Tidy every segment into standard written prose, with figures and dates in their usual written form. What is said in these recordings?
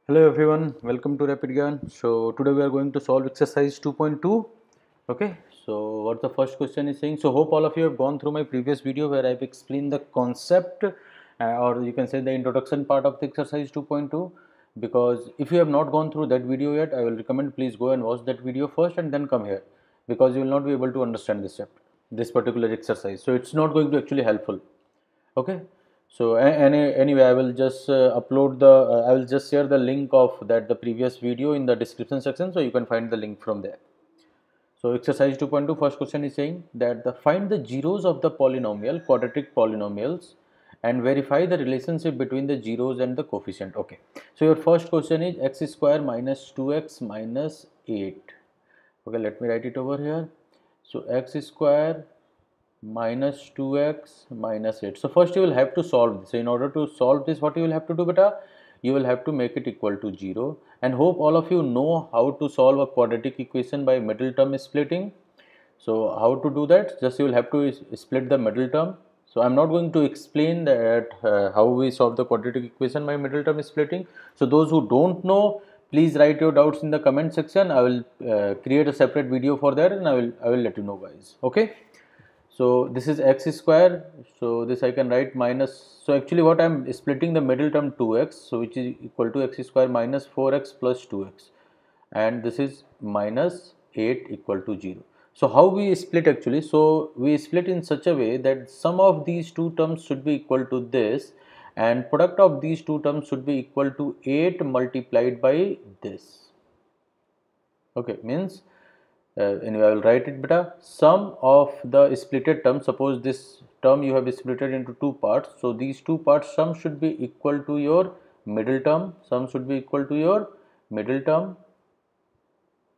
Hello everyone, welcome to Rapid Gyan. So today we are going to solve exercise 2.2. Okay, so what the first question is saying. So hope all of you have gone through my previous video where I've explained the concept or you can say the introduction part of the exercise 2.2. Because if you have not gone through that video yet, I will recommend please go and watch that video first and then come here, because you will not be able to understand this chapter, this particular exercise. So it's not going to actually helpful. Okay, so anyway, I will just upload the I will just share the link of the previous video in the description section, so you can find the link from there. So exercise 2.2 first question is saying that find the zeros of the polynomial quadratic polynomials and verify the relationship between the zeros and the coefficient. Okay, so your first question is x square minus 2x minus 8. Okay, let me write it over here. So x square minus 2x minus 8. So first you will have to solve this. So in order to solve this, what you will have to do, beta? You will have to make it equal to 0. And hope all of you know how to solve a quadratic equation by middle term splitting. So how to do that? Just you will have to split the middle term. So I'm not going to explain that how we solve the quadratic equation by middle term splitting. So those who don't know, please write your doubts in the comment section. I will create a separate video for that, and I will let you know, guys. Okay. So this is x square, so this I can write minus, so actually what I am splitting the middle term 2x, so which is equal to x square minus 4x plus 2x, and this is minus 8 equal to 0. So how we split actually? So we split in such a way that sum of these two terms should be equal to this, and product of these two terms should be equal to 8 multiplied by this. Okay, means anyway, I will write it beta. Sum of the splitted term, suppose this term you have splitted into two parts, so these two parts sum should be equal to your middle term, sum should be equal to your middle term.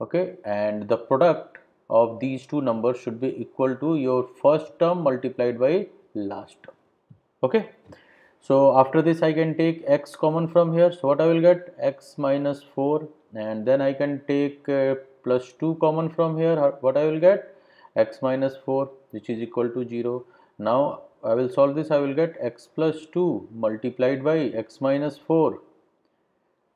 Okay, and the product of these two numbers should be equal to your first term multiplied by last term. Okay, so after this I can take x common from here, so what I will get? X minus 4, and then I can take plus 2 common from here, what I will get? X minus 4, which is equal to 0. Now I will solve this, I will get x plus 2 multiplied by x minus 4,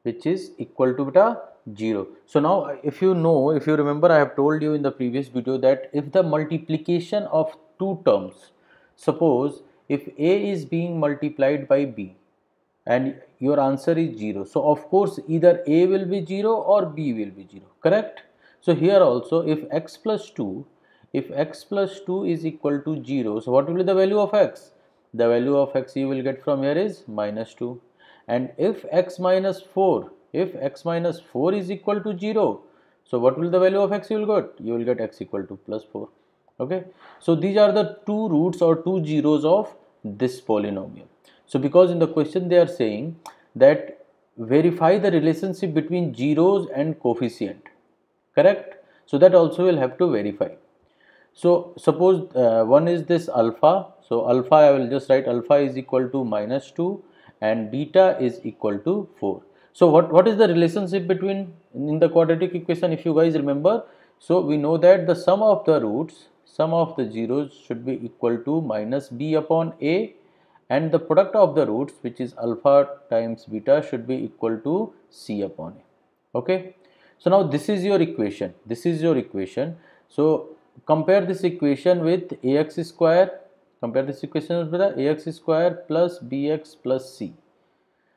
which is equal to beta 0. So now if you know, if you remember, I have told you in the previous video that if the multiplication of two terms, suppose if a is being multiplied by b and your answer is 0, so of course either a will be 0 or b will be 0, correct? So here also if x plus 2, if x plus 2 is equal to 0, so what will be the value of x? The value of x you will get from here is minus 2. And if x minus 4, if x minus 4 is equal to 0, so what will the value of x you will get? You will get x equal to plus 4. Okay, so these are the two roots or two zeros of this polynomial. So because in the question they are saying that verify the relationship between zeros and coefficient, correct? So that also will have to verify. So suppose one is this alpha, so alpha I will just write alpha is equal to minus 2 and beta is equal to 4. So what is the relationship between in the quadratic equation, if you guys remember? So we know that the sum of the roots, sum of the zeros should be equal to minus b upon a, and the product of the roots, which is alpha times beta, should be equal to c upon a. Okay, so now this is your equation, this is your equation. So compare this equation with ax square, compare this equation with the ax square plus bx plus c.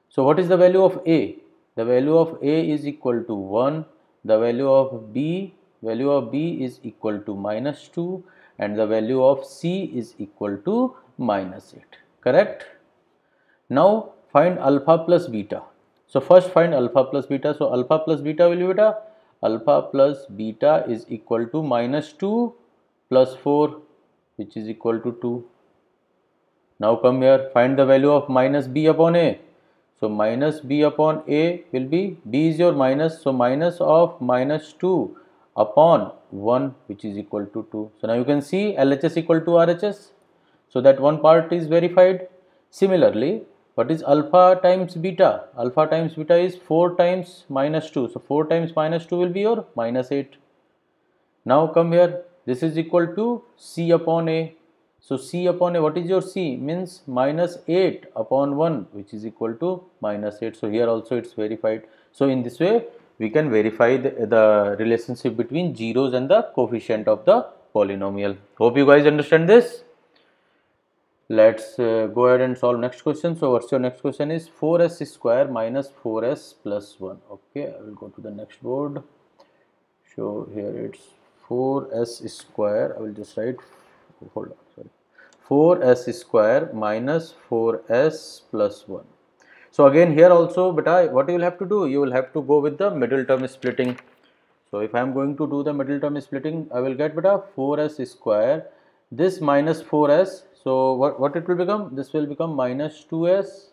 So what is the value of a? The value of a is equal to 1, the value of b is equal to minus 2, and the value of c is equal to minus 8, correct? Now find alpha plus beta. So first find alpha plus beta. So alpha plus beta will be beta, alpha plus beta is equal to minus 2 plus 4, which is equal to 2. Now come here, find the value of minus b upon a. So minus b upon a will be, b is your minus, so minus of minus 2 upon 1, which is equal to 2. So now you can see LHS equal to RHS. So that one part is verified. Similarly, what is alpha times beta? Alpha times beta is 4 times minus 2. So 4 times minus 2 will be your minus 8. Now come here, this is equal to c upon a. So C upon A, what is your C? Means minus 8 upon 1, which is equal to minus 8. So here also it's verified. So in this way we can verify the relationship between zeros and the coefficient of the polynomial. Hope you guys understand this. Let's go ahead and solve next question. So what's your next question is 4s square minus 4s plus 1. Okay, I will go to the next board. So here it's 4s square. I will just write, hold on, sorry, 4s square minus 4s plus 1. So again here also, beta, what you will have to do, you will have to go with the middle term splitting. So if I am going to do the middle term splitting, I will get beta 4s square, this minus 4s. So what it will become? This will become minus 2s,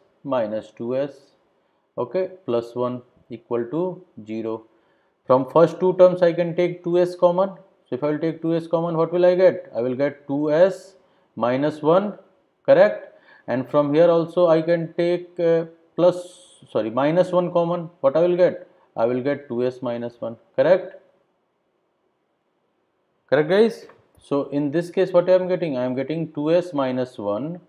okay, plus 1 equal to 0. From first two terms I can take 2s common. So if I will take 2s common, what will I get? I will get 2s minus 1, correct? And from here also I can take minus 1 common. What I will get? I will get 2s minus 1, correct? Correct guys? So in this case what I am getting? I am getting 2s minus 1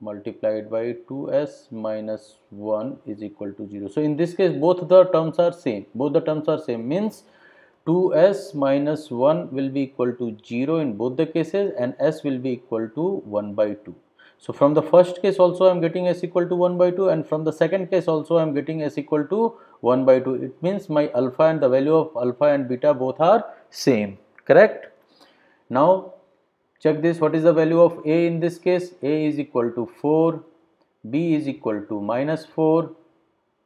multiplied by 2s minus 1 is equal to 0. So in this case both the terms are same. Means 2s minus 1 will be equal to 0 in both the cases and s will be equal to 1 by 2. So from the first case also I am getting s equal to 1 by 2, and from the second case also I am getting s equal to 1 by 2. It means my alpha and the value of alpha and beta both are same, correct? Now check this, what is the value of a in this case? A is equal to 4, b is equal to minus 4,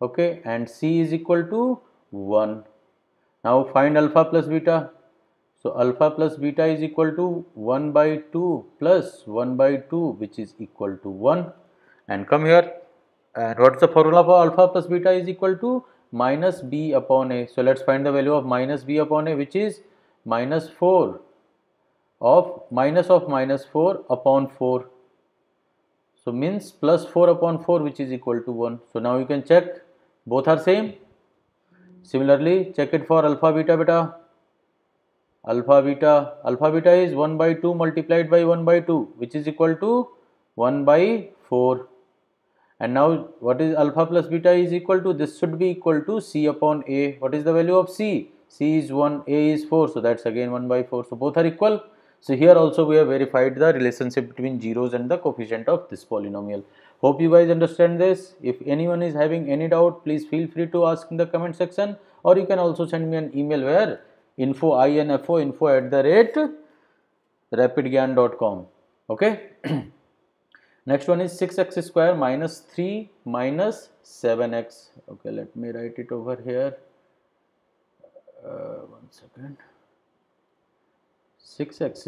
okay, and c is equal to 1. Now find alpha plus beta. So alpha plus beta is equal to 1 by 2 plus 1 by 2, which is equal to 1. And come here, and what's the formula for alpha plus beta is equal to minus b upon a. So let's find the value of minus b upon a, which is minus 4 of minus 4 upon 4. So means plus 4 upon 4, which is equal to 1. So now you can check, both are same. Similarly, check it for alpha beta beta. Alpha beta is 1 by 2 multiplied by 1 by 2, which is equal to 1 by 4. And now what is alpha plus beta is equal to? This should be equal to c upon a. What is the value of c? C is 1, a is 4, so that's again 1 by 4. So both are equal. So here also we have verified the relationship between zeros and the coefficient of this polynomial. Hope you guys understand this. If anyone is having any doubt, please feel free to ask in the comment section, or you can also send me an email where info@rapidgyan.com. Okay. Next one is 6x square minus 3 minus 7x. Okay, let me write it over here. One second. 6x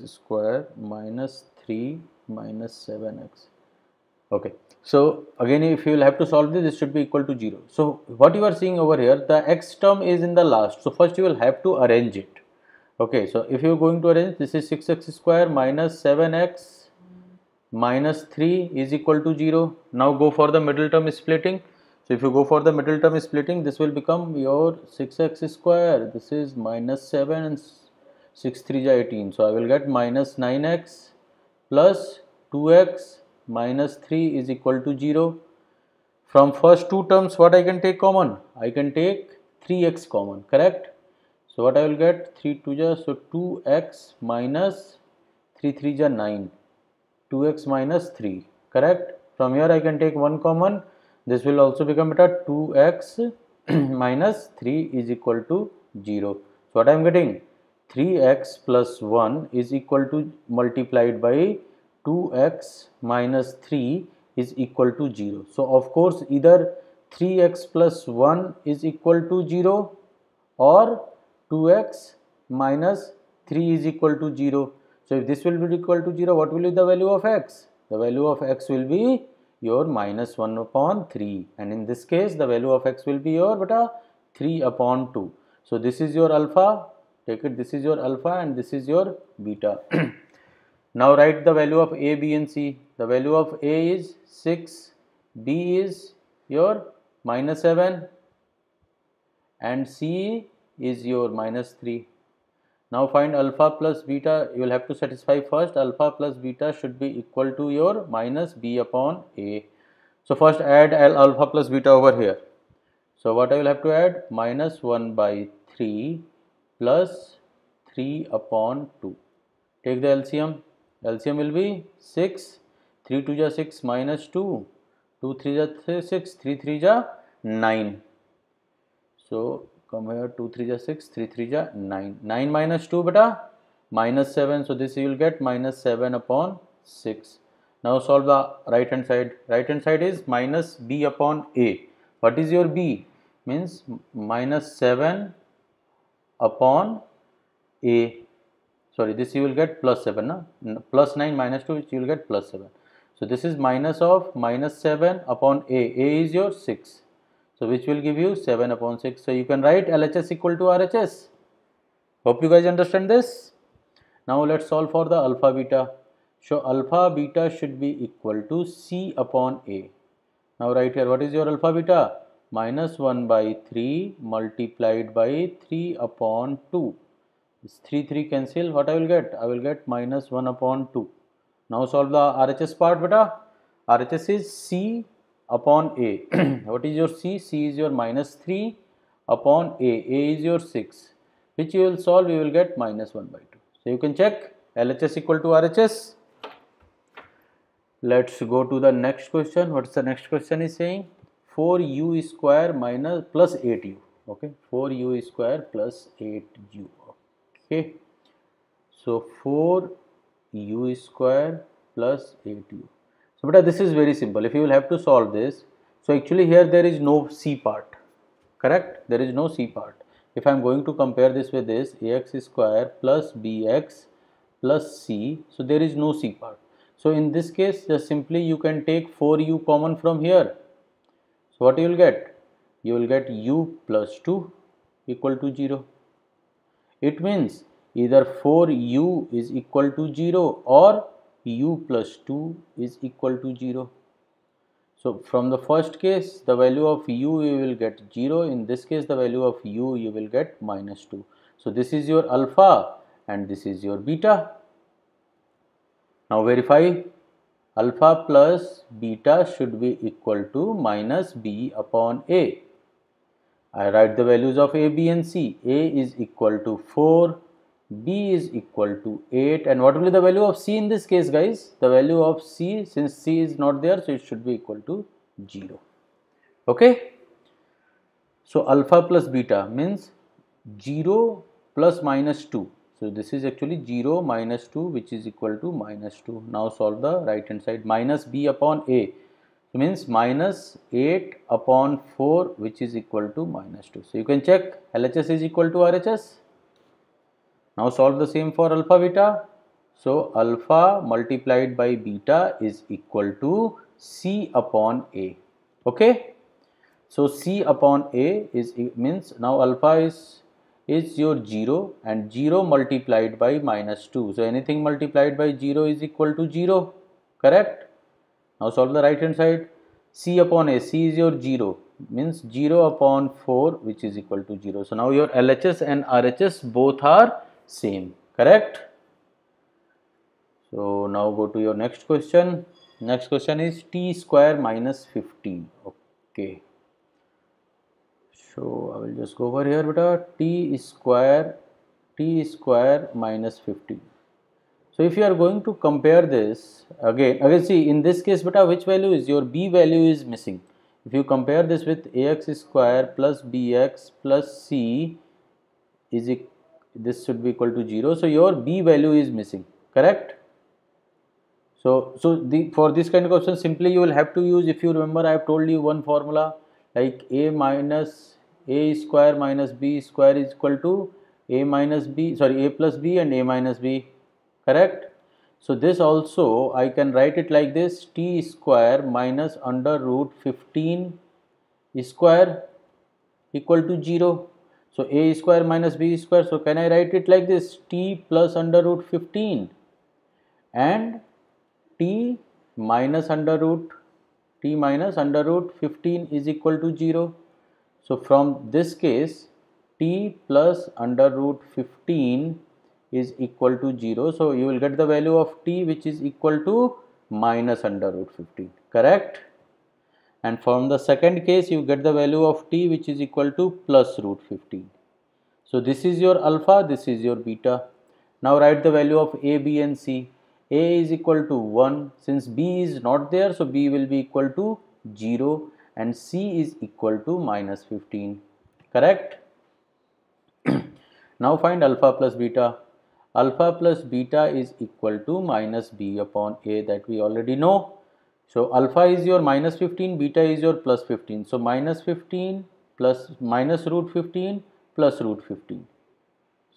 square minus 3 minus 7x. Okay, so again if you will have to solve this should be equal to 0. So what you are seeing over here, the x term is in the last. So first you will have to arrange it. Okay, so if you are going to arrange, this is 6x square minus 7x minus 3 is equal to 0. Now go for the middle term splitting. So if you go for the middle term splitting, this will become your 6x square. This is minus 7 and 6 3 is 18. So I will get minus 9x plus 2x minus 3 is equal to 0. From first two terms, what I can take common? I can take 3x common, correct? So what I will get? 3 2 ja, so 2x minus 3 3 ja 9. 2x minus 3, correct? From here I can take 1 common. This will also become 2x minus 3 is equal to 0. So what I am getting? 3x plus 1 is equal to multiplied by 2x minus 3 is equal to 0. So of course either 3x plus 1 is equal to 0 or 2x minus 3 is equal to 0. So if this will be equal to 0, what will be the value of x? The value of x will be your minus 1 upon 3, and in this case the value of x will be your 3 upon 2. So this is your alpha, take it, this is your alpha and this is your beta. Now write the value of a, b and c. The value of a is 6, b is your minus 7 and c is your minus 3. Now find alpha plus beta. You will have to satisfy first. Alpha plus beta should be equal to your minus b upon a. So first add alpha plus beta over here. So what I will have to add? Minus 1 by 3 plus 3 upon 2. Take the LCM. LCM will be 6. 3 2 ja 6 minus 2. 2 3 ja 6. 3 3 ja 9. So come here, 2 3 ja 6, 3 3 ja 9. 9 minus 2 beta minus 7. So this you will get minus 7 upon 6. Now solve the right hand side. Right hand side is minus b upon a. What is your b? Means minus 7 upon a. Sorry, this you will get plus 7. Na? Plus 9 minus 2, which you will get plus 7. So this is minus of minus 7 upon a. A is your 6. So which will give you 7 upon 6. So you can write LHS equal to RHS. Hope you guys understand this. Now let's solve for the alpha beta. So alpha beta should be equal to C upon A. Now write here, what is your alpha beta? Minus 1 by 3 multiplied by 3 upon 2. This 3 3 cancel. What I will get? I will get minus 1 upon 2. Now solve the RHS part beta. RHS is C upon A. What is your C? C is your minus 3 upon A. A is your 6. Which you will solve, you will get minus 1 by 2. So you can check LHS equal to RHS. Let's go to the next question. What's the next question is saying? 4u square minus plus 8u. Okay, 4u square plus 8u. Okay, so 4u square plus 8u. So beta, this is very simple. If you will have to solve this, so actually here there is no c part, correct? There is no c part. If I am going to compare this with this, ax square plus bx plus c, so there is no c part. So in this case, just simply you can take 4u common from here. So what you will get? You will get u plus 2 equal to 0. It means either 4u is equal to 0 or u plus 2 is equal to 0. So from the first case, the value of u you will get 0. In this case, the value of u you will get minus 2. So this is your alpha and this is your beta. Now verify. Alpha plus beta should be equal to minus b upon a. I write the values of a, b and c. A is equal to 4, b is equal to 8, and what will be the value of c in this case, guys? The value of c, since c is not there, so it should be equal to 0. Okay. So alpha plus beta means 0 plus minus 2. So this is actually 0 minus 2, which is equal to minus 2. Now solve the right hand side. Minus b upon a. So means minus 8 upon 4, which is equal to minus 2. So you can check LHS is equal to RHS. Now solve the same for alpha beta. So alpha multiplied by beta is equal to C upon A. Okay. So C upon A is means now alpha is your 0 and 0 multiplied by minus 2. So anything multiplied by 0 is equal to 0. Correct. Now solve the right hand side. C upon A. C is your 0. Means 0 upon 4, which is equal to 0. So now your LHS and RHS both are same. Correct. So now go to your next question. Next question is t square minus 15. Okay. So I will just go over here, beta. T square minus 15. So if you are going to compare this again see in this case, beta, which value is your b value is missing. If you compare this with ax square plus bx plus c is this should be equal to 0. So your b value is missing. Correct. So for this kind of question, simply you will have to use, if you remember, I have told you one formula like a square minus b square is equal to a plus b and a minus b. Correct. So this also I can write it like this: t square minus under root 15 square equal to 0. So a square minus b square. So can I write it like this: t plus under root 15 and t minus under root 15 is equal to 0. So from this case, t plus under root 15 is equal to 0. So you will get the value of t which is equal to minus under root 15, correct? And from the second case you get the value of t which is equal to plus root 15. So this is your alpha, this is your beta. Now write the value of a, b and c. A is equal to 1, since b is not there, so b will be equal to 0 and c is equal to minus 15, correct? Now find alpha plus beta. Alpha plus beta is equal to minus b upon a, that we already know. So alpha is your minus 15, beta is your plus 15. So minus 15 plus minus root 15 plus root 15.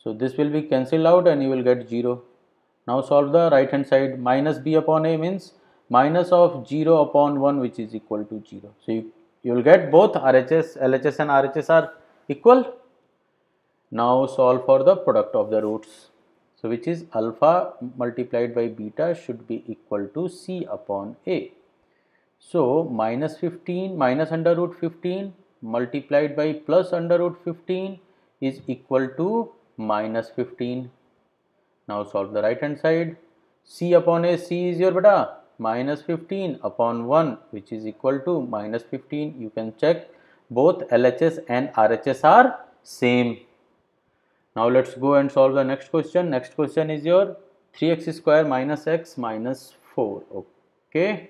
So this will be cancelled out and you will get 0. Now solve the right hand side. Minus b upon a means minus of 0 upon 1 which is equal to 0. So you will get both RHS, LHS and RHS are equal. Now solve for the product of the roots. So which is alpha multiplied by beta should be equal to c upon a. So minus 15 minus under root 15 multiplied by plus under root 15 is equal to minus 15. Now solve the right hand side. C upon a, c is your beta minus 15 upon 1 which is equal to minus 15. You can check both LHS and RHS are same. Now let's go and solve the next question. Next question is your 3x square minus x minus 4. Okay.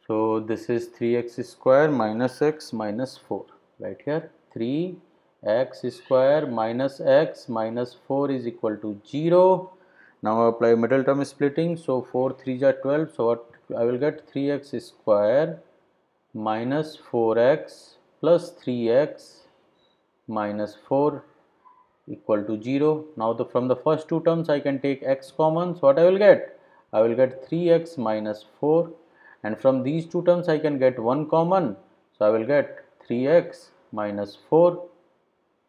So this is 3x square minus x minus 4. Right here 3x square minus x minus 4 is equal to 0. Now apply middle term splitting. So 4 3s are 12. So what I will get 3x square minus 4x plus 3x minus 4 equal to 0. Now from the first two terms I can take x common. So what I will get? I will get 3x minus 4. And from these two terms I can get 1 common. So I will get 3x minus 4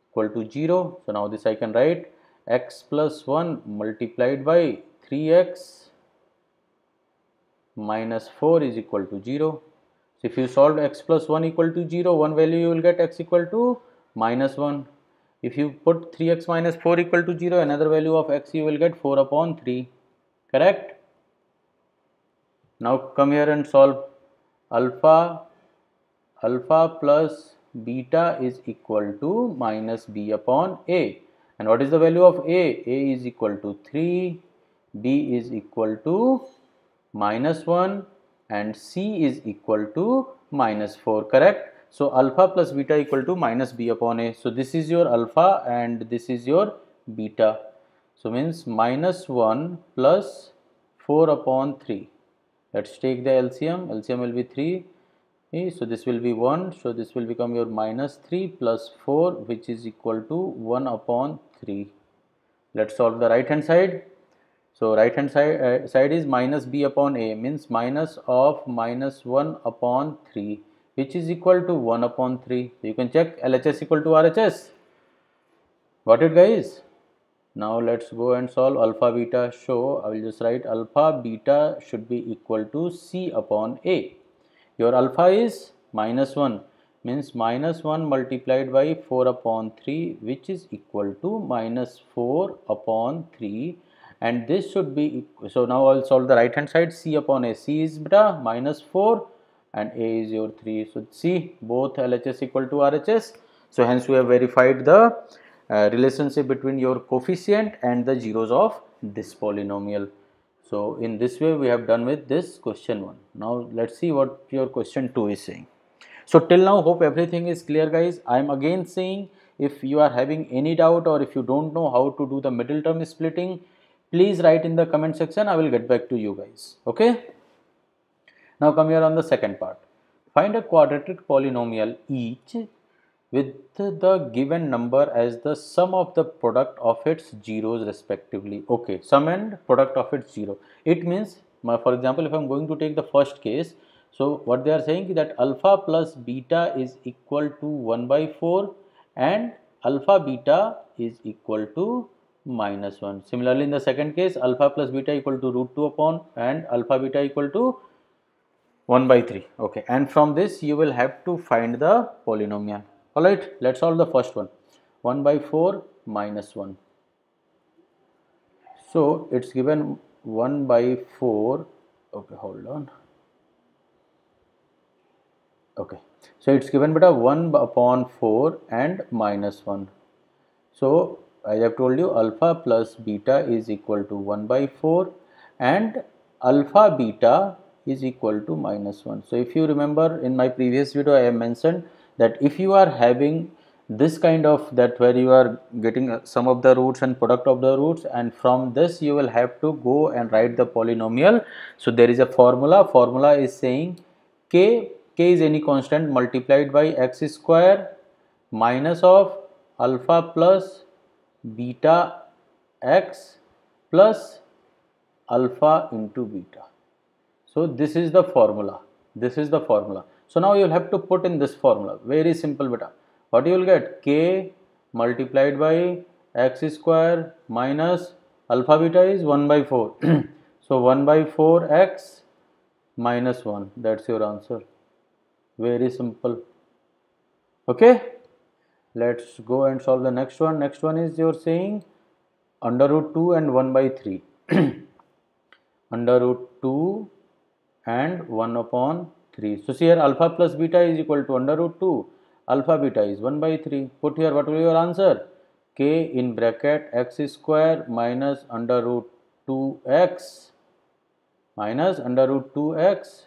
equal to 0. So now this I can write x plus 1 multiplied by 3x minus 4 is equal to 0. So if you solve x plus 1 equal to 0, one value you will get x equal to minus 1. If you put 3x minus 4 equal to 0, another value of x you will get 4 upon 3, correct? Now come here and solve. Alpha plus beta is equal to minus b upon a. And what is the value of a? A is equal to 3, b is equal to minus 1 and c is equal to minus 4, correct? So alpha plus beta equal to minus b upon a. So this is your alpha and this is your beta. So means minus 1 plus 4 upon 3. Let's take the LCM. LCM will be 3. So this will be 1. So this will become your minus 3 plus 4 which is equal to 1 upon 3. Let's solve the right hand side. So right hand side is minus b upon a means minus of minus 1 upon 3 which is equal to 1 upon 3. So you can check LHS equal to RHS. Got it guys? Now let's go and solve alpha beta. So I will just write alpha beta should be equal to c upon a. Your alpha is minus 1 means minus 1 multiplied by 4 upon 3 which is equal to minus 4 upon 3 and this should be, so now I will solve the right hand side. C upon a, c is beta minus 4 and a is your 3. So see both LHS equal to RHS. So hence we have verified the relationship between your coefficient and the zeros of this polynomial. So in this way we have done with this question 1. Now let's see what your question 2 is saying. So till now hope everything is clear guys. I am again saying if you are having any doubt or if you don't know how to do the middle term splitting, please write in the comment section. I will get back to you guys. Okay. Now come here on the second part. Find a quadratic polynomial each with the given number as the sum of the product of its zeros respectively. Okay, sum and product of its zero. It means, for example, if I am going to take the first case, so what they are saying is that alpha plus beta is equal to 1 by 4 and alpha beta is equal to minus 1. Similarly, in the second case, alpha plus beta equal to root 2 upon and alpha beta equal to 1 by 3. Okay, and from this you will have to find the polynomial. Alright, let's solve the first one. 1 by 4 minus 1. So it's given 1 by 4. Okay, hold on. Okay, so it's given beta 1 upon 4 and minus 1. So as I have told you, alpha plus beta is equal to 1 by 4 and alpha beta is equal to minus 1. So if you remember, in my previous video I have mentioned that if you are having this kind of, that where you are getting sum of the roots and product of the roots, and from this you will have to go and write the polynomial. So there is a formula is saying k is any constant multiplied by x square minus of alpha plus beta x plus alpha into beta. So this is the formula. This is the formula. So now you will have to put in this formula. Very simple beta. What you will get? K multiplied by x square minus alpha beta is 1 by 4. So 1 by 4 x minus 1. That's your answer. Very simple. Okay. Let's go and solve the next one. Next one is you're saying under root 2 and 1 by 3. Under root 2 and 1 upon 3. So see here, alpha plus beta is equal to under root 2. Alpha beta is 1 by 3. Put here, what will be your answer? K in bracket x square minus under root 2x minus under root 2x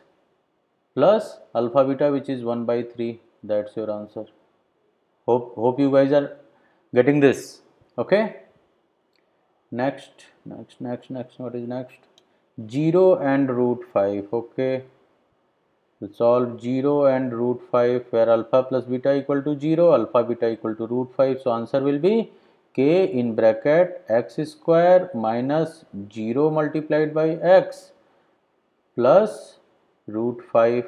plus alpha beta, which is 1 by 3. That's your answer. Hope you guys are getting this. Okay. Next. What is next? 0 and root 5. Okay. We'll solve 0 and root 5 where alpha plus beta equal to 0, alpha beta equal to root 5. So answer will be k in bracket x square minus 0 multiplied by x plus root 5.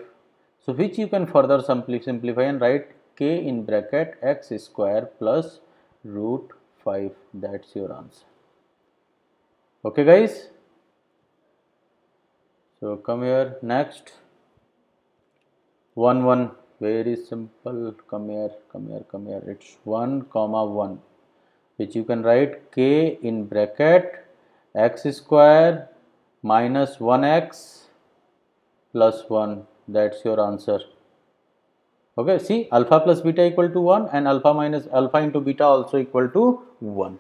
So which you can further simplify and write k in bracket x square plus root 5. That's your answer. Okay guys. So come here. Next. 1 1. Very simple. Come here. It's 1 comma 1, which you can write k in bracket x square minus 1x plus 1. That's your answer. Okay, see, alpha plus beta equal to 1 and alpha minus alpha into beta also equal to 1.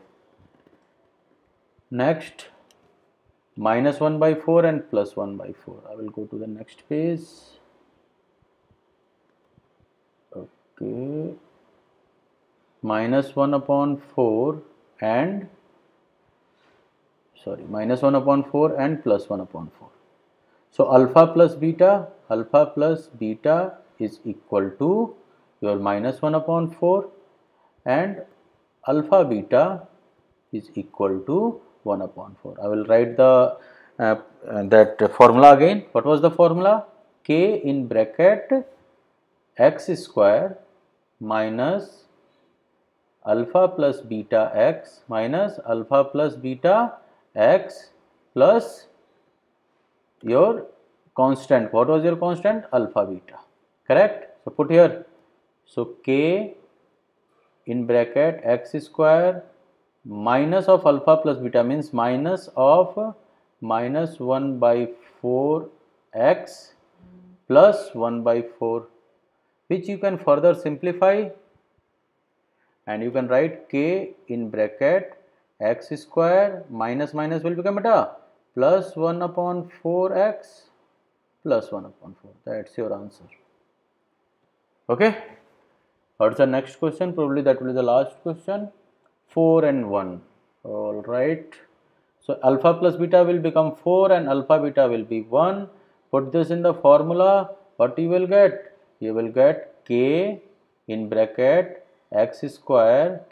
Next, minus 1 by 4 and plus 1 by 4. I will go to the next page. Okay, minus 1 upon 4 and minus 1 upon 4 and plus 1 upon 4. So alpha plus beta is equal to your minus 1 upon 4 and alpha beta is equal to 1 upon 4. I will write the that formula again. What was the formula? K in bracket x square minus alpha plus beta x minus alpha plus beta x plus your constant. What was your constant? Alpha beta. Correct? So put here. So k in bracket x square minus of alpha plus beta means minus of minus 1 by 4 x plus 1 by 4, which you can further simplify and you can write k in bracket x square minus will become beta plus 1 upon 4x plus 1 upon 4. That's your answer. Okay. What's the next question? Probably that will be the last question. 4 and 1. All right. So alpha plus beta will become 4 and alpha beta will be 1. Put this in the formula. What you will get? You will get k in bracket x square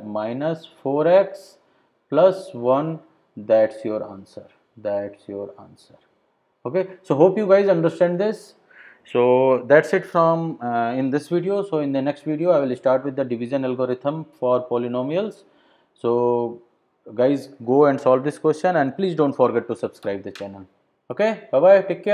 minus 4x plus 1. That's your answer. Okay. So hope you guys understand this. So that's it from in this video. So in the next video I will start with the division algorithm for polynomials. So guys, go and solve this question and please don't forget to subscribe the channel. Okay, bye bye, take care.